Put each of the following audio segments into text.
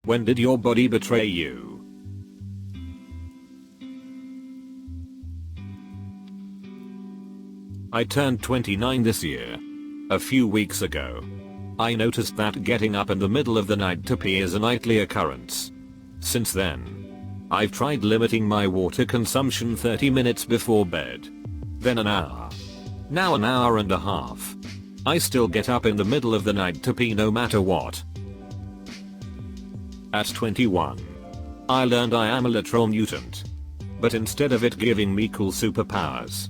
When did your body betray you? I turned 29 this year. A few weeks ago, I noticed that getting up in the middle of the night to pee is a nightly occurrence. Since then, I've tried limiting my water consumption 30 minutes before bed. Then an hour. Now an hour and a half. I still get up in the middle of the night to pee no matter what. At 21, I learned I am a literal mutant. But instead of it giving me cool superpowers,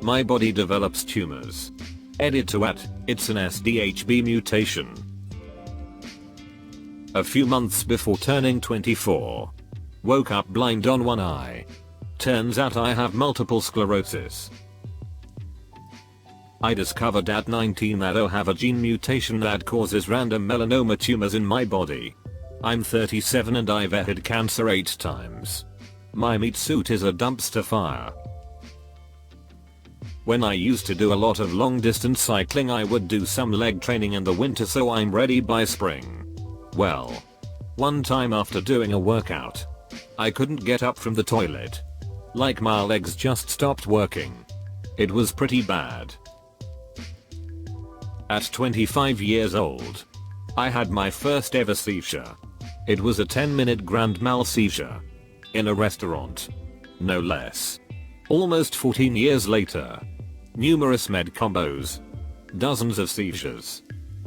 my body develops tumors. Edit to at, it's an SDHB mutation. A few months before turning 24. Woke up blind on one eye. Turns out I have multiple sclerosis. I discovered at 19 that I have a gene mutation that causes random melanoma tumors in my body. I'm 37 and I've had cancer 8 times. My meat suit is a dumpster fire. When I used to do a lot of long distance cycling, I would do some leg training in the winter so I'm ready by spring. Well, one time after doing a workout, I couldn't get up from the toilet. Like my legs just stopped working. It was pretty bad. At 25 years old, I had my first ever seizure. It was a 10-minute grand mal seizure. In a restaurant. No less. Almost 14 years later. Numerous med combos. Dozens of seizures.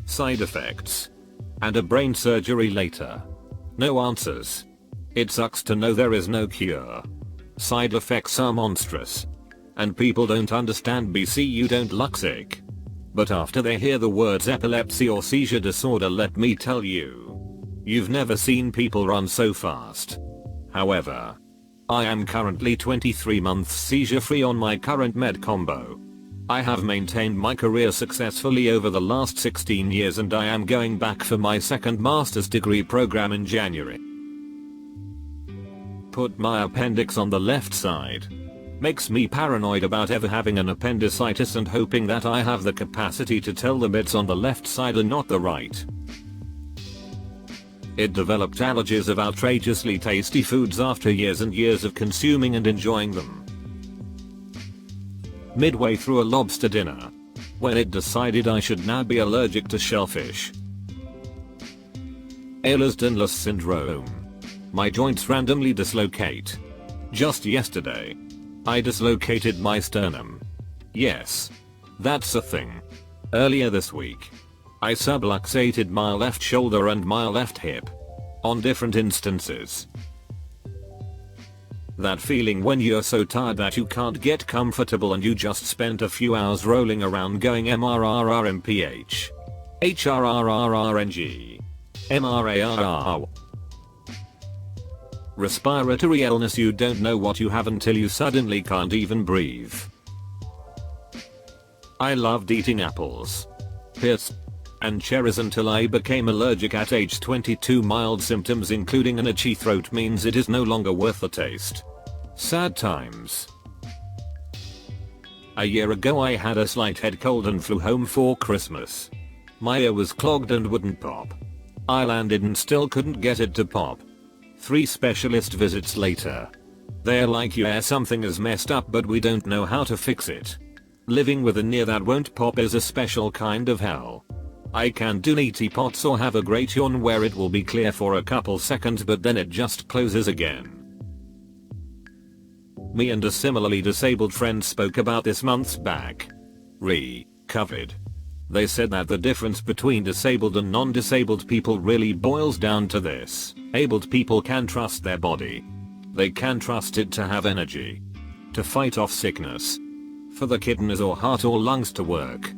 Side effects. And a brain surgery later. No answers. It sucks to know there is no cure. Side effects are monstrous. And people don't understand BC you don't look sick. But after they hear the words epilepsy or seizure disorder, let me tell you. You've never seen people run so fast. However, I am currently 23 months seizure free on my current med combo. I have maintained my career successfully over the last 16 years and I am going back for my second master's degree program in January. Put my appendix on the left side. Makes me paranoid about ever having an appendicitis and hoping that I have the capacity to tell them it's on the left side and not the right. It developed allergies of outrageously tasty foods after years and years of consuming and enjoying them. Midway through a lobster dinner, when it decided I should now be allergic to shellfish. Ehlers-Danlos syndrome. My joints randomly dislocate. Just yesterday, I dislocated my sternum. Yes, that's a thing. Earlier this week, I subluxated my left shoulder and my left hip. On different instances. That feeling when you're so tired that you can't get comfortable and you just spent a few hours rolling around going MRRRMPH. HRRRRNG. MRARR. Respiratory illness, you don't know what you have until you suddenly can't even breathe. I loved eating apples, pears, and cherries until I became allergic at age 22. Mild symptoms including an itchy throat means it is no longer worth the taste. Sad times. A year ago I had a slight head cold and flew home for Christmas. My ear was clogged and wouldn't pop. I landed and still couldn't get it to pop. 3 specialist visits later. They're like, yeah, something is messed up but we don't know how to fix it. Living with an ear that won't pop is a special kind of hell. I can do neti pots or have a great yawn where it will be clear for a couple seconds but then it just closes again. Me and a similarly disabled friend spoke about this months back. Covered. They said that the difference between disabled and non-disabled people really boils down to this. Abled people can trust their body. They can trust it to have energy. To fight off sickness. For the kidneys or heart or lungs to work.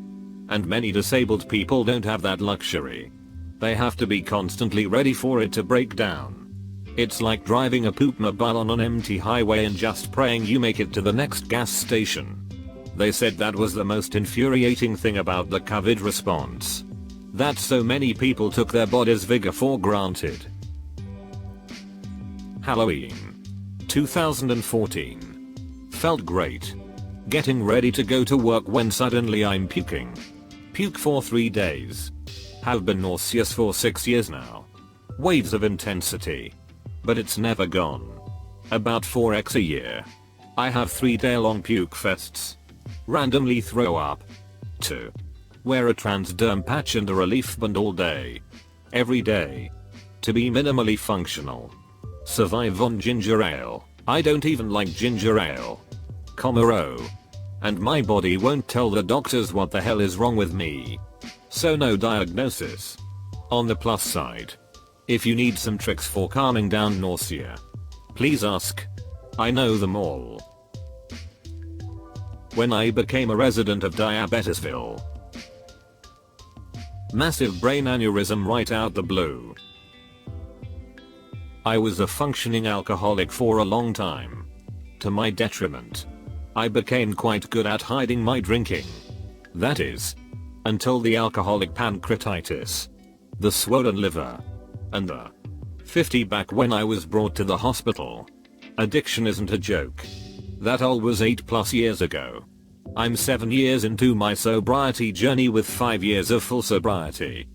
And many disabled people don't have that luxury. They have to be constantly ready for it to break down. It's like driving a poop mobile on an empty highway and just praying you make it to the next gas station. They said that was the most infuriating thing about the COVID response. That so many people took their body's vigor for granted. Halloween 2014. Felt great. Getting ready to go to work when suddenly I'm puking. Puke for 3 days. Have been nauseous for 6 years now. Waves of intensity. But it's never gone. About 4x a year. I have 3-day-long puke fests. Randomly throw up. 2. Wear a transderm patch and a relief band all day. Every day. To be minimally functional. Survive on ginger ale. I don't even like ginger ale. Comero. And my body won't tell the doctors what the hell is wrong with me. So no diagnosis. On the plus side. If you need some tricks for calming down nausea, please ask. I know them all. When I became a resident of Diabetesville. Massive brain aneurysm right out the blue. I was a functioning alcoholic for a long time. To my detriment. I became quite good at hiding my drinking. That is. Until the alcoholic pancreatitis. The swollen liver. And the 50 back when I was brought to the hospital. Addiction isn't a joke. That all was 8+ years ago. I'm 7 years into my sobriety journey with 5 years of full sobriety.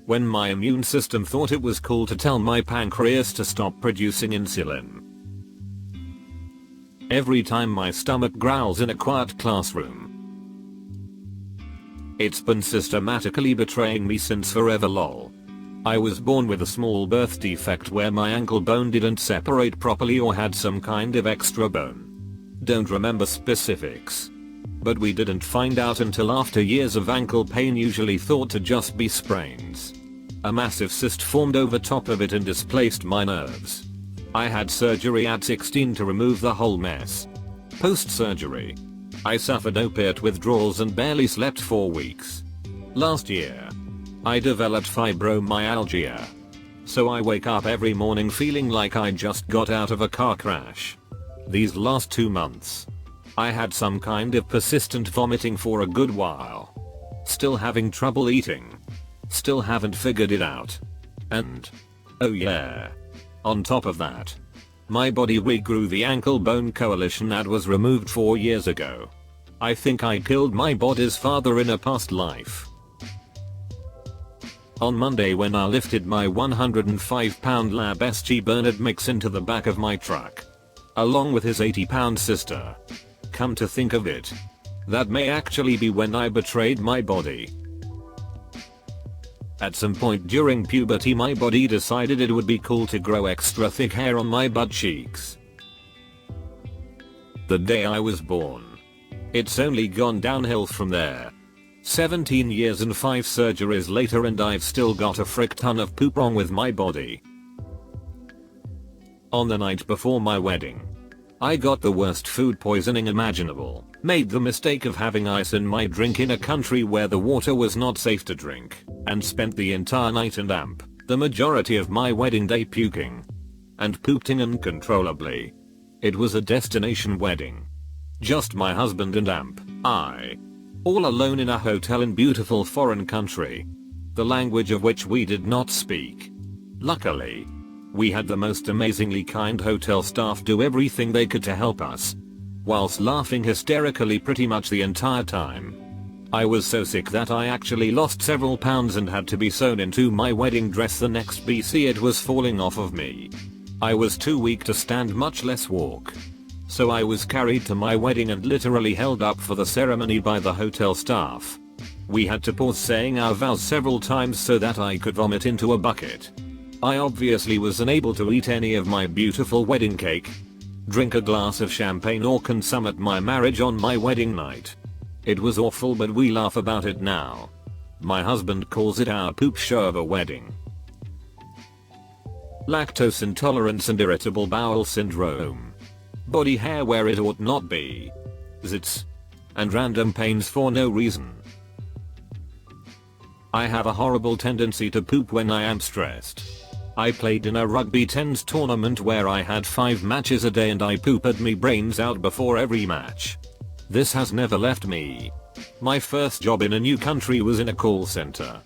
When my immune system thought it was cool to tell my pancreas to stop producing insulin. Every time my stomach growls in a quiet classroom. It's been systematically betraying me since forever lol. I was born with a small birth defect where my ankle bone didn't separate properly or had some kind of extra bone. Don't remember specifics. But we didn't find out until after years of ankle pain, usually thought to just be sprains. A massive cyst formed over top of it and displaced my nerves. I had surgery at 16 to remove the whole mess. Post-surgery, I suffered opiate withdrawals and barely slept for weeks. Last year, I developed fibromyalgia. So I wake up every morning feeling like I just got out of a car crash. These last 2 months, I had some kind of persistent vomiting for a good while. Still having trouble eating. Still haven't figured it out. And, oh yeah. On top of that, my body regrew the ankle bone coalition that was removed 4 years ago. I think I killed my body's father in a past life. On Monday when I lifted my 105-pound Lab SG Bernard mix into the back of my truck. Along with his 80-pound sister. Come to think of it. That may actually be when I betrayed my body. At some point during puberty my body decided it would be cool to grow extra thick hair on my butt cheeks. The day I was born. It's only gone downhill from there. 17 years and 5 surgeries later and I've still got a frick ton of poop wrong with my body. On the night before my wedding, I got the worst food poisoning imaginable. Made the mistake of having ice in my drink in a country where the water was not safe to drink, and spent the entire night and the majority of my wedding day puking. And pooping uncontrollably. It was a destination wedding. Just my husband and I. All alone in a hotel in beautiful foreign country. The language of which we did not speak. Luckily, we had the most amazingly kind hotel staff do everything they could to help us. Whilst laughing hysterically pretty much the entire time. I was so sick that I actually lost several pounds and had to be sewn into my wedding dress the next BC it was falling off of me. I was too weak to stand, much less walk. So I was carried to my wedding and literally held up for the ceremony by the hotel staff. We had to pause saying our vows several times so that I could vomit into a bucket. I obviously was unable to eat any of my beautiful wedding cake, drink a glass of champagne or consummate my marriage on my wedding night. It was awful, but we laugh about it now. My husband calls it our poop show of a wedding. Lactose intolerance and irritable bowel syndrome. Body hair where it ought not be. Zits. And random pains for no reason. I have a horrible tendency to poop when I am stressed. I played in a rugby 10s tournament where I had 5 matches a day and I pooped me brains out before every match. This has never left me. My first job in a new country was in a call center.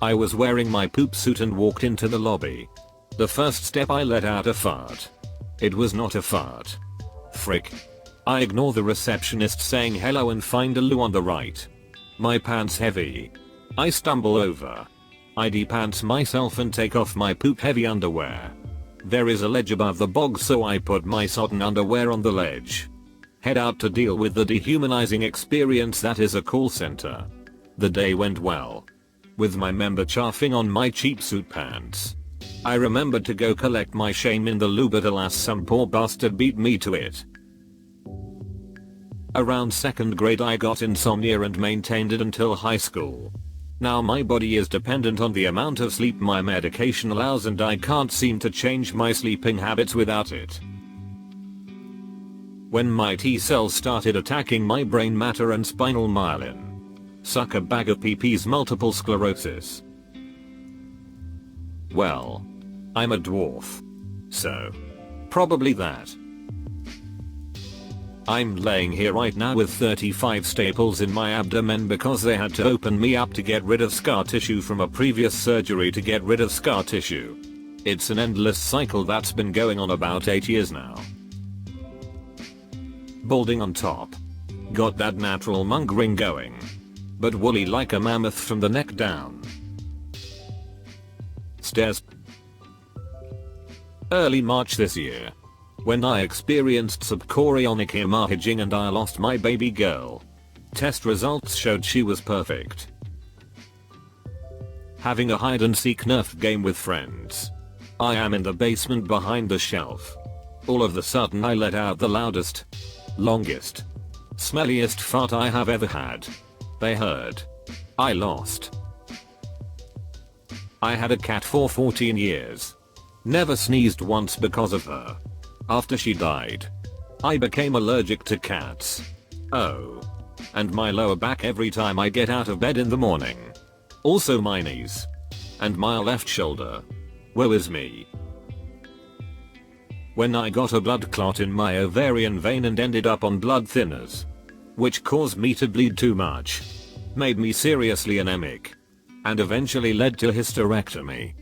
I was wearing my poop suit and walked into the lobby. The first step I let out a fart. It was not a fart. Frick. I ignore the receptionist saying hello and find a loo on the right. My pants heavy. I stumble over. I pants myself and take off my poop heavy underwear. There is a ledge above the bog, so I put my sodden underwear on the ledge. Head out to deal with the dehumanizing experience that is a call center. The day went well, with my member chaffing on my cheap suit pants. I remembered to go collect my shame in the loo, but alas, some poor bastard beat me to it. Around 2nd grade I got insomnia and maintained it until high school. Now my body is dependent on the amount of sleep my medication allows, and I can't seem to change my sleeping habits without it. When my T cells started attacking my brain matter and spinal myelin. Suck a bag of PP's multiple sclerosis. Well, I'm a dwarf. So, probably that. I'm laying here right now with 35 staples in my abdomen because they had to open me up to get rid of scar tissue from a previous surgery to get rid of scar tissue. It's an endless cycle that's been going on about 8 years now. Balding on top. Got that natural monk ring going. But woolly like a mammoth from the neck down. Stairs. Early March this year, when I experienced subchorionic hemorrhaging and I lost my baby girl. Test results showed she was perfect. Having a hide and seek Nerf game with friends. I am in the basement behind the shelf. All of a sudden I let out the loudest, longest, smelliest fart I have ever had. They heard. I lost. I had a cat for 14 years. Never sneezed once because of her. After she died, I became allergic to cats. Oh. And my lower back every time I get out of bed in the morning. Also my knees. And my left shoulder. Woe is me. When I got a blood clot in my ovarian vein and ended up on blood thinners, which caused me to bleed too much, made me seriously anemic, and eventually led to hysterectomy.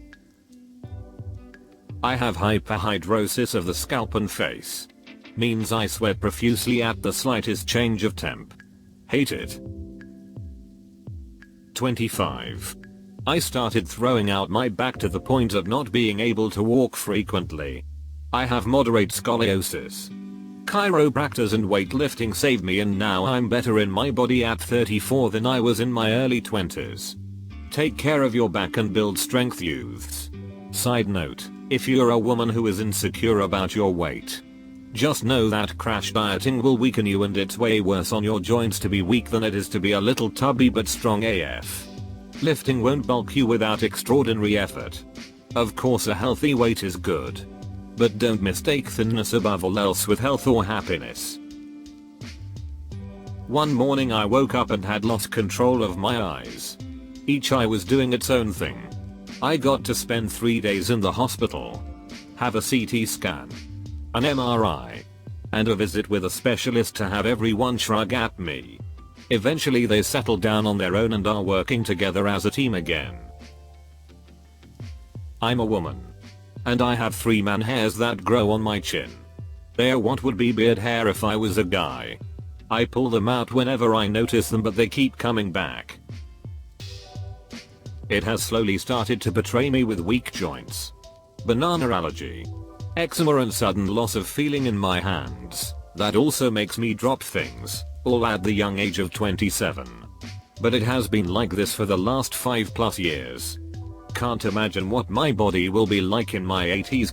I have hyperhidrosis of the scalp and face. Means I sweat profusely at the slightest change of temp. Hate it. 25. I started throwing out my back to the point of not being able to walk frequently. I have moderate scoliosis. Chiropractors and weightlifting saved me, and now I'm better in my body at 34 than I was in my early 20s. Take care of your back and build strength, youths. Side note, if you're a woman who is insecure about your weight, just know that crash dieting will weaken you, and it's way worse on your joints to be weak than it is to be a little tubby but strong AF. Lifting won't bulk you without extraordinary effort. Of course a healthy weight is good, but don't mistake thinness above all else with health or happiness. One morning I woke up and had lost control of my eyes. Each eye was doing its own thing. I got to spend 3 days in the hospital, have a CT scan, an MRI, and a visit with a specialist to have everyone shrug at me. Eventually they settled down on their own and are working together as a team again. I'm a woman, and I have 3 man hairs that grow on my chin. They are what would be beard hair if I was a guy. I pull them out whenever I notice them, but they keep coming back. It has slowly started to betray me with weak joints, banana allergy, eczema, and sudden loss of feeling in my hands. That also makes me drop things, all at the young age of 27. But it has been like this for the last 5+ years. Can't imagine what my body will be like in my 80s.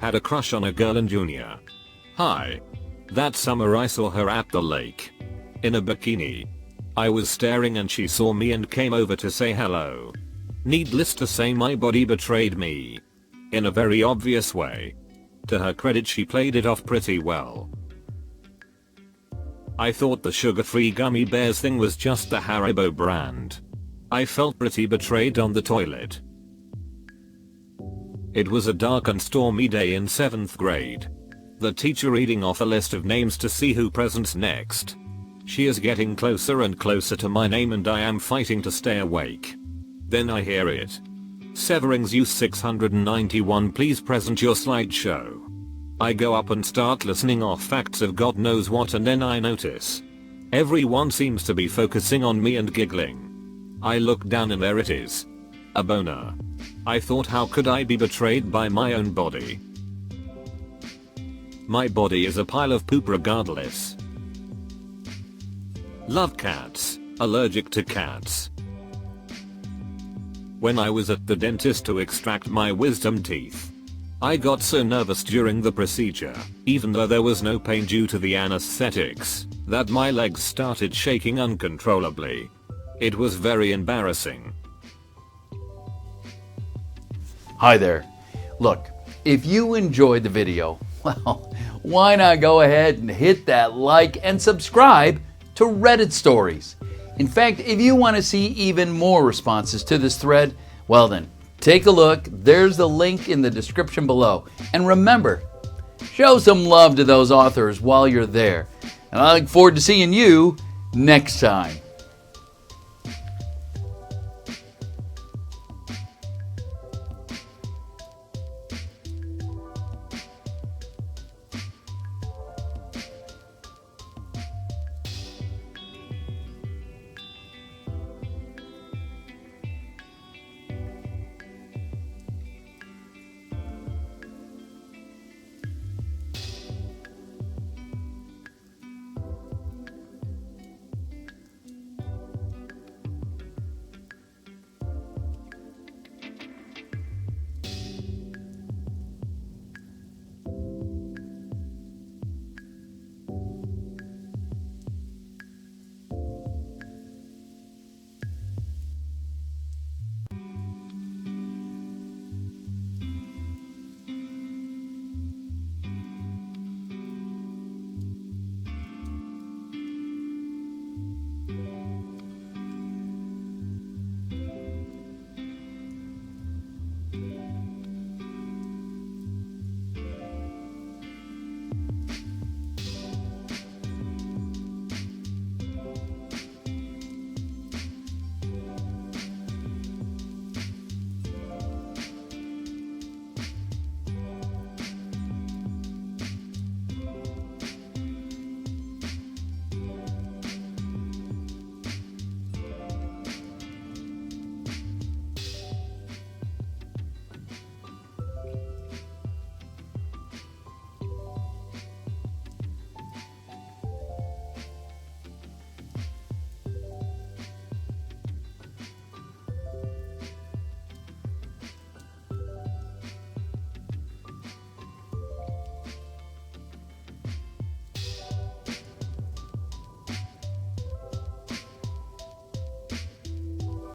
Had a crush on a girl in junior high. That summer I saw her at the lake, in a bikini. I was staring and she saw me and came over to say hello. Needless to say, my body betrayed me, in a very obvious way. To her credit, she played it off pretty well. I thought the sugar-free gummy bears thing was just the Haribo brand. I felt pretty betrayed on the toilet. It was a dark and stormy day in 7th grade. The teacher reading off a list of names to see who presents next. She is getting closer and closer to my name and I am fighting to stay awake. Then I hear it. Severings use 691, please present your slideshow. I go up and start listening off facts of God knows what, and then I notice everyone seems to be focusing on me and giggling. I looked down and there it is. A boner. I thought, how could I be betrayed by my own body? My body is a pile of poop regardless. Love cats. Allergic to cats. When I was at the dentist to extract my wisdom teeth, I got so nervous during the procedure, even though there was no pain due to the anesthetics, that my legs started shaking uncontrollably. It was very embarrassing. Hi there. Look, if you enjoyed the video, well, why not go ahead and hit that like and subscribe to Reddit Stories. In fact, if you want to see even more responses to this thread, well then, take a look. There's the link in the description below. And remember, show some love to those authors while you're there. And I look forward to seeing you next time.